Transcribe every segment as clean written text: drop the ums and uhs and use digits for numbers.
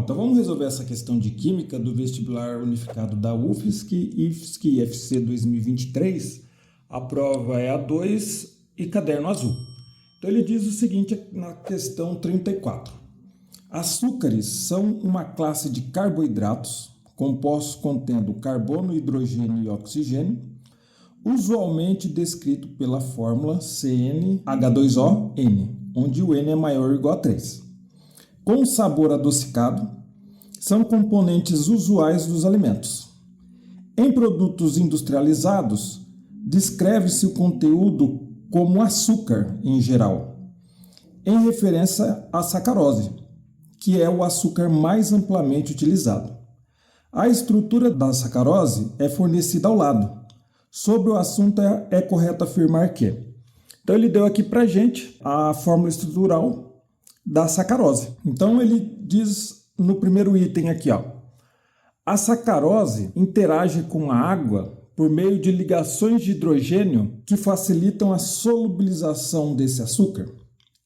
então vamos resolver essa questão de Química do Vestibular Unificado da UFSC, IFSC e IFC 2023. A prova é A2 e caderno azul. Então ele diz o seguinte na questão 34. Açúcares são uma classe de carboidratos compostos contendo carbono, hidrogênio e oxigênio, usualmente descrito pela fórmula CnH2ON, onde o N é maior ou igual a 3. Com sabor adocicado, são componentes usuais dos alimentos. Em produtos industrializados, descreve-se o conteúdo como açúcar em geral, em referência à sacarose, que é o açúcar mais amplamente utilizado. A estrutura da sacarose é fornecida ao lado. Sobre o assunto é correto afirmar que. Então ele deu aqui para a gente a fórmula estrutural da sacarose. Então ele diz no primeiro item aqui, ó, a sacarose interage com a água por meio de ligações de hidrogênio que facilitam a solubilização desse açúcar.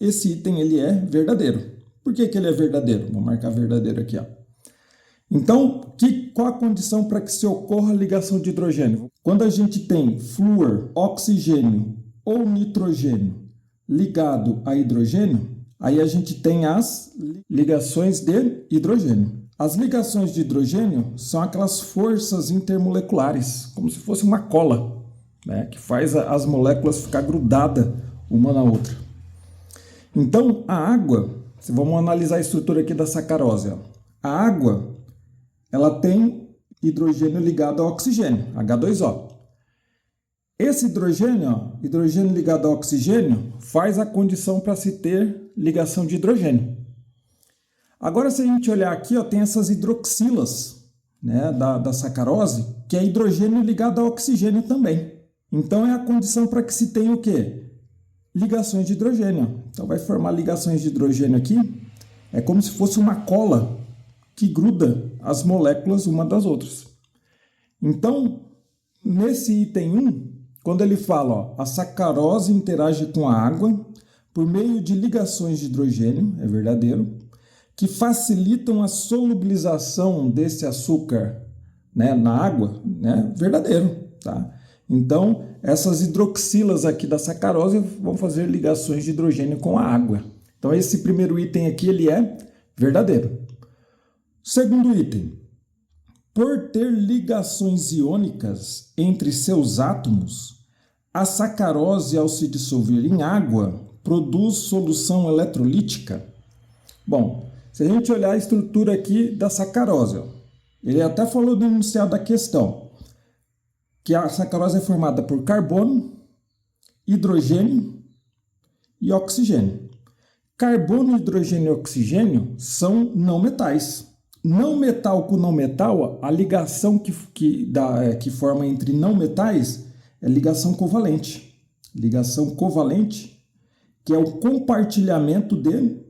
Esse item ele é verdadeiro. Por que ele é verdadeiro? Vou marcar verdadeiro aqui, ó. Então, qual a condição para que se ocorra a ligação de hidrogênio? Quando a gente tem flúor, oxigênio ou nitrogênio ligado a hidrogênio, aí a gente tem as ligações de hidrogênio. As ligações de hidrogênio são aquelas forças intermoleculares, como se fosse uma cola, né, que faz as moléculas ficar grudadas uma na outra. Então, a água, vamos analisar a estrutura aqui da sacarose. Ó. A água, ela tem hidrogênio ligado ao oxigênio, H2O. Esse hidrogênio ligado ao oxigênio, faz a condição para se ter ligação de hidrogênio. Agora, se a gente olhar aqui, ó, tem essas hidroxilas, né, da sacarose, que é hidrogênio ligado ao oxigênio também. Então, é a condição para que se tenha o quê? Ligações de hidrogênio. Então, vai formar ligações de hidrogênio aqui. É como se fosse uma cola que gruda as moléculas uma das outras. Então, nesse item 1, quando ele fala, ó, a sacarose interage com a água por meio de ligações de hidrogênio, é verdadeiro, que facilitam a solubilização desse açúcar, né, na água, né, verdadeiro, tá? Então, essas hidroxilas aqui da sacarose vão fazer ligações de hidrogênio com a água. Então, esse primeiro item aqui, ele é verdadeiro. Segundo item, por ter ligações iônicas entre seus átomos, a sacarose, ao se dissolver em água, produz solução eletrolítica. Bom, se a gente olhar a estrutura aqui da sacarose, ó, ele até falou no enunciado da questão, que a sacarose é formada por carbono, hidrogênio e oxigênio. Carbono, hidrogênio e oxigênio são não metais. Não metal com não metal, a ligação que forma entre não metais é ligação covalente. Ligação covalente, que é o compartilhamento de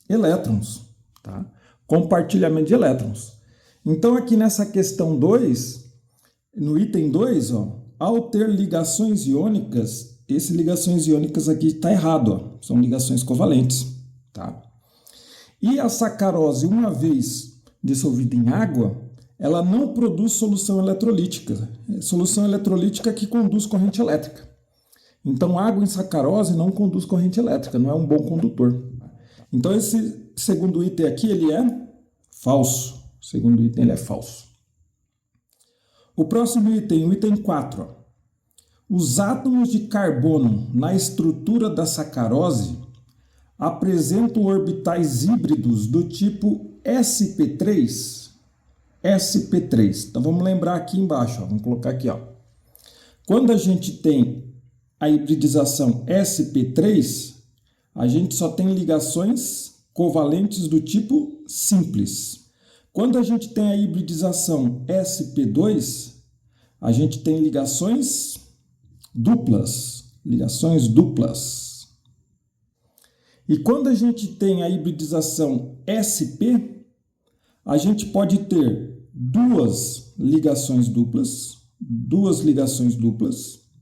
elétrons. Tá? Compartilhamento de elétrons. Então, aqui nessa questão 2, no item 2, ó, ao ter ligações iônicas, essas ligações iônicas aqui está errado, ó, são ligações covalentes. Tá? E a sacarose, uma vez dissolvida em água, ela não produz solução eletrolítica. Solução eletrolítica que conduz corrente elétrica. Então, água em sacarose não conduz corrente elétrica, não é um bom condutor. Então, esse segundo item aqui, ele é falso. O segundo item, ele é falso. O próximo item, o item 4. Ó. Os átomos de carbono na estrutura da sacarose apresentam orbitais híbridos do tipo sp3. sp3. Então vamos lembrar aqui embaixo, ó, vamos colocar aqui, ó. Quando a gente tem a hibridização sp3, a gente só tem ligações covalentes do tipo simples. Quando a gente tem a hibridização sp2, a gente tem ligações duplas. Ligações duplas. E quando a gente tem a hibridização sp, a gente pode ter duas ligações duplas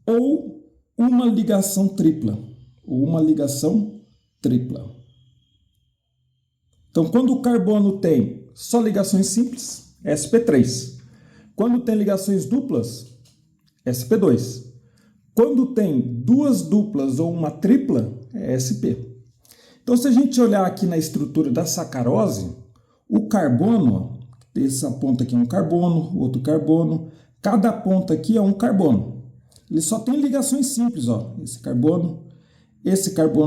ou uma ligação tripla. Então, quando o carbono tem só ligações simples, sp3. Quando tem ligações duplas, sp2. Quando tem duas duplas ou uma tripla, é sp. Então, se a gente olhar aqui na estrutura da sacarose, o carbono, essa ponta aqui é um carbono, outro carbono, cada ponta aqui é um carbono. Ele só tem ligações simples, ó. Esse carbono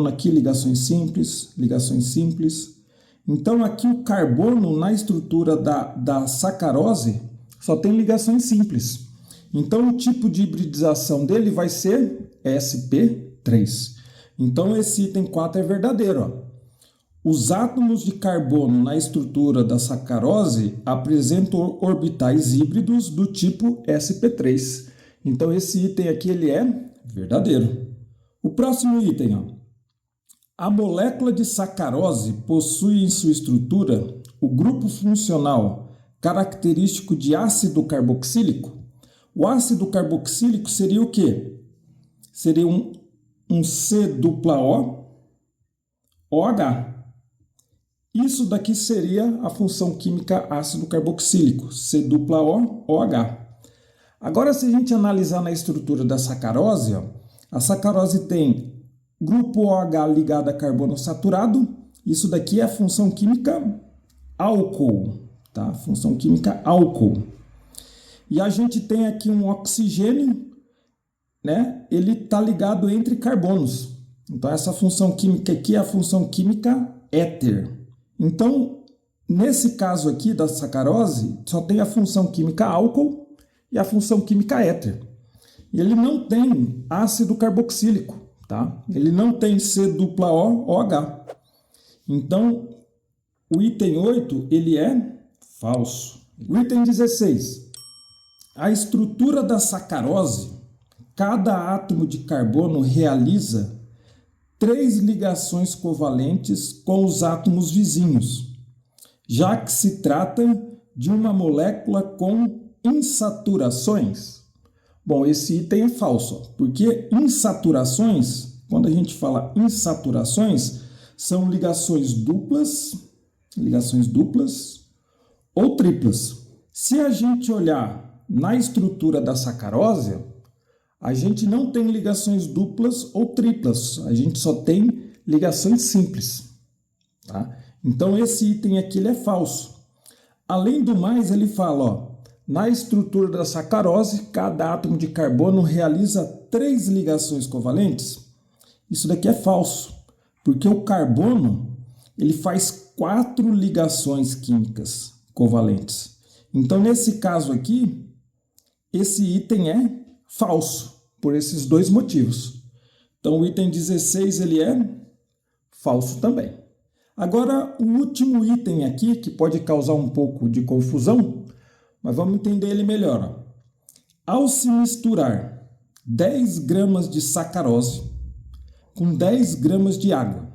aqui, ligações simples, ligações simples. Então, aqui o carbono na estrutura da sacarose só tem ligações simples. Então, o tipo de hibridização dele vai ser sp3. Então, esse item 4 é verdadeiro, ó. Os átomos de carbono na estrutura da sacarose apresentam orbitais híbridos do tipo sp3. Então, esse item aqui ele é verdadeiro. O próximo item, ó. A molécula de sacarose possui em sua estrutura o grupo funcional característico de ácido carboxílico. O ácido carboxílico seria o quê? Seria um C-O-OH. Isso daqui seria a função química ácido carboxílico, C-O-OH. Agora, se a gente analisar na estrutura da sacarose, ó, a sacarose tem grupo OH ligado a carbono saturado. Isso daqui é a função química álcool, tá? Função química álcool. E a gente tem aqui um oxigênio, né? Ele está ligado entre carbonos. Então, essa função química aqui é a função química éter. Então, nesse caso aqui da sacarose, só tem a função química álcool e a função química éter. E ele não tem ácido carboxílico, tá? Ele não tem C-O-OH. Então, o item 8, ele é falso. O item 16. A estrutura da sacarose, cada átomo de carbono realiza 3 ligações covalentes com os átomos vizinhos, já que se trata de uma molécula com insaturações. Bom, esse item é falso, porque insaturações, quando a gente fala insaturações, são ligações duplas ou triplas. Se a gente olhar na estrutura da sacarose, a gente não tem ligações duplas ou triplas, a gente só tem ligações simples, tá? Então esse item aqui ele é falso. Além do mais, ele fala, ó, na estrutura da sacarose, cada átomo de carbono realiza 3 ligações covalentes. Isso daqui é falso, porque o carbono ele faz 4 ligações químicas covalentes. Então nesse caso aqui, esse item é falso, por esses dois motivos. Então o item 16 ele é falso também. Agora o último item aqui, que pode causar um pouco de confusão, mas vamos entender ele melhor. Ao se misturar 10 gramas de sacarose com 10 gramas de água,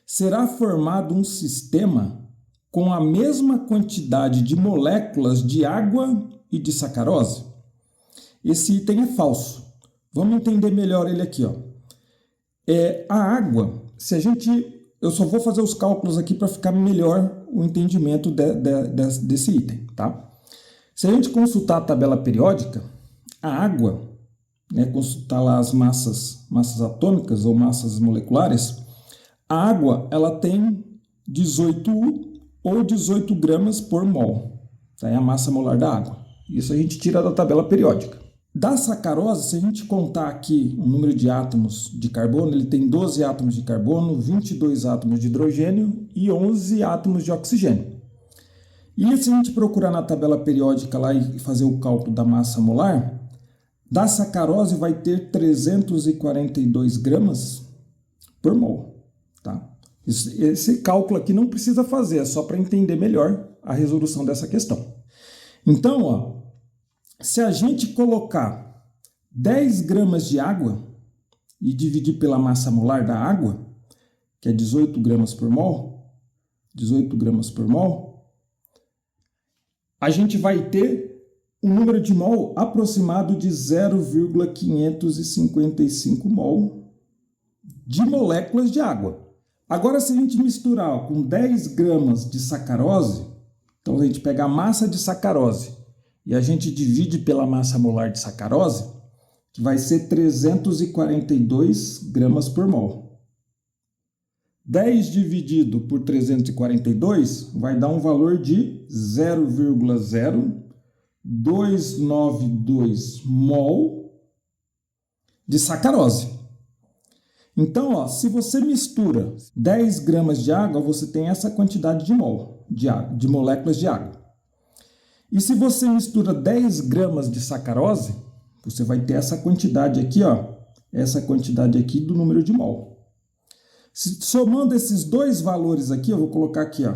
será formado um sistema com a mesma quantidade de moléculas de água e de sacarose? Esse item é falso. Vamos entender melhor ele aqui, ó. A água, eu só vou fazer os cálculos aqui para ficar melhor o entendimento desse item, tá? Se a gente consultar a tabela periódica, a água, né, consultar lá as massas atômicas ou massas moleculares, a água ela tem 18 ou 18 gramas por mol, tá? É a massa molar da água. Isso a gente tira da tabela periódica. Da sacarose, se a gente contar aqui o número de átomos de carbono, ele tem 12 átomos de carbono, 22 átomos de hidrogênio e 11 átomos de oxigênio. E se a gente procurar na tabela periódica lá e fazer o cálculo da massa molar, da sacarose vai ter 342 gramas por mol, tá? Esse cálculo aqui não precisa fazer, é só para entender melhor a resolução dessa questão. Então, ó, se a gente colocar 10 gramas de água e dividir pela massa molar da água, que é 18 gramas por mol, a gente vai ter um número de mol aproximado de 0,555 mol de moléculas de água. Agora, se a gente misturar com 10 gramas de sacarose, Então a gente pega a massa de sacarose e a gente divide pela massa molar de sacarose, que vai ser 342 gramas por mol. 10 dividido por 342 vai dar um valor de 0,0292 mol de sacarose. Então, ó, se você mistura 10 gramas de água, você tem essa quantidade de mol, de moléculas de água. E se você mistura 10 gramas de sacarose, você vai ter essa quantidade aqui, ó, essa quantidade aqui do número de mol. Somando esses dois valores aqui, eu vou colocar aqui, ó,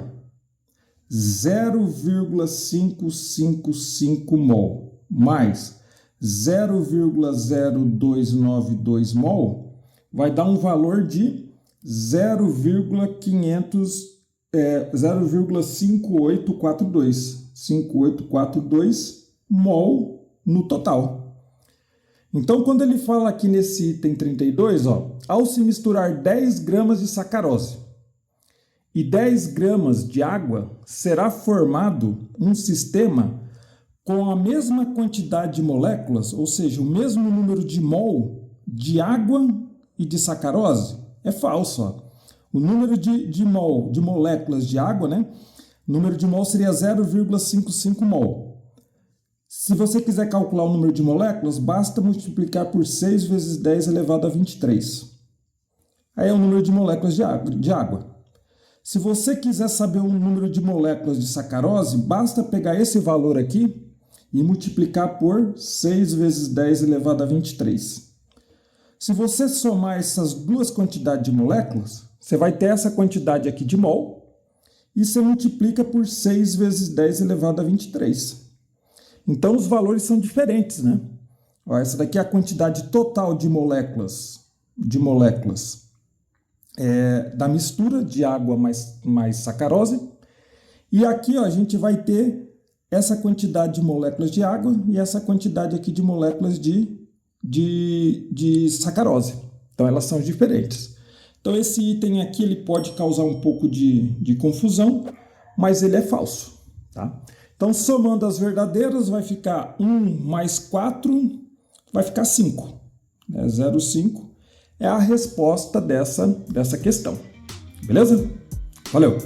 0,555 mol mais 0,0292 mol vai dar um valor de 0,5842 mol no total. Então, quando ele fala aqui nesse item 32, ó, ao se misturar 10 gramas de sacarose e 10 gramas de água, será formado um sistema com a mesma quantidade de moléculas, ou seja, o mesmo número de mol de água e de sacarose? É falso. Ó. O número de moléculas de água, né? O número de mol seria 0,55 mol. Se você quiser calcular o número de moléculas, basta multiplicar por 6 vezes 10 elevado a 23. Aí é o número de moléculas de água. Se você quiser saber o número de moléculas de sacarose, basta pegar esse valor aqui e multiplicar por 6 vezes 10 elevado a 23. Se você somar essas duas quantidades de moléculas, você vai ter essa quantidade aqui de mol e você multiplica por 6 vezes 10 elevado a 23. Então, os valores são diferentes, né? Ó, essa daqui é a quantidade total de moléculas da mistura de água mais sacarose. E aqui, ó, a gente vai ter essa quantidade de moléculas de água e essa quantidade aqui de moléculas de sacarose. Então, elas são diferentes. Então, esse item aqui ele pode causar um pouco de confusão, mas ele é falso, tá? Então, somando as verdadeiras, vai ficar 1 mais 4, vai ficar 5. 0,5 é a resposta dessa questão. Beleza? Valeu!